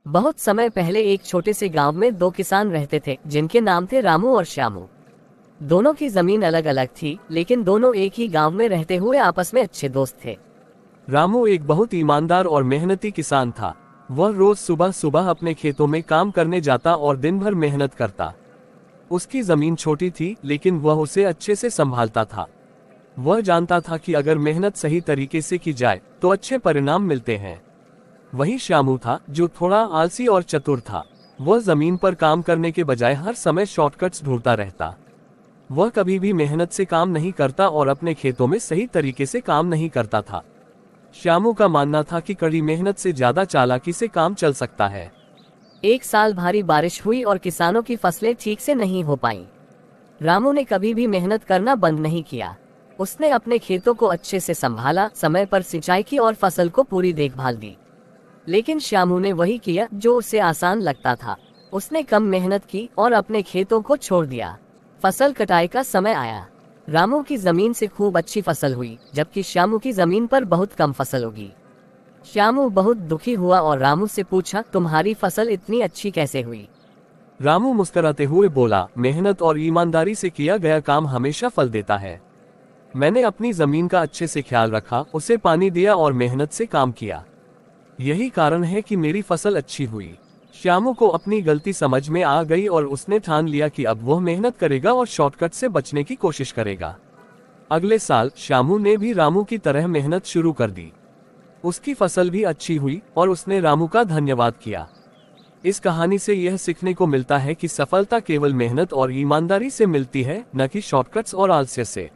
बहुत समय पहले एक छोटे से गांव में दो किसान रहते थे जिनके नाम थे रामू और श्यामू। दोनों की जमीन अलग अलग थी, लेकिन दोनों एक ही गांव में रहते हुए आपस में अच्छे दोस्त थे। रामू एक बहुत ईमानदार और मेहनती किसान था। वह रोज सुबह सुबह अपने खेतों में काम करने जाता और दिन भर मेहनत करता। उसकी जमीन छोटी थी, लेकिन वह उसे अच्छे से संभालता था। वह जानता था कि अगर मेहनत सही तरीके से की जाए तो अच्छे परिणाम मिलते हैं। वहीं श्यामू था, जो थोड़ा आलसी और चतुर था। वह जमीन पर काम करने के बजाय हर समय शॉर्टकट्स ढूंढता रहता। वह कभी भी मेहनत से काम नहीं करता और अपने खेतों में सही तरीके से काम नहीं करता था। श्यामू का मानना था कि कड़ी मेहनत से ज्यादा चालाकी से काम चल सकता है। एक साल भारी बारिश हुई और किसानों की फसलें ठीक से नहीं हो पाईं। रामू ने कभी भी मेहनत करना बंद नहीं किया। उसने अपने खेतों को अच्छे से संभाला, समय पर सिंचाई की और फसल को पूरी देखभाल दी। लेकिन श्यामू ने वही किया जो उसे आसान लगता था। उसने कम मेहनत की और अपने खेतों को छोड़ दिया। फसल कटाई का समय आया। रामू की जमीन से खूब अच्छी फसल हुई, जबकि श्यामू की जमीन पर बहुत कम फसल होगी। श्यामू बहुत दुखी हुआ और रामू से पूछा, तुम्हारी फसल इतनी अच्छी कैसे हुई? रामू मुस्कुराते हुए बोला, मेहनत और ईमानदारी से किया गया काम हमेशा फल देता है। मैंने अपनी जमीन का अच्छे से ख्याल रखा, उसे पानी दिया और मेहनत से काम किया। यही कारण है कि मेरी फसल अच्छी हुई। श्यामू को अपनी गलती समझ में आ गई और उसने ठान लिया कि अब वह मेहनत करेगा और शॉर्टकट से बचने की कोशिश करेगा। अगले साल श्यामू ने भी रामू की तरह मेहनत शुरू कर दी। उसकी फसल भी अच्छी हुई और उसने रामू का धन्यवाद किया। इस कहानी से यह सीखने को मिलता है कि सफलता केवल मेहनत और ईमानदारी से मिलती है, न कि शॉर्टकट्स और आलस्य से।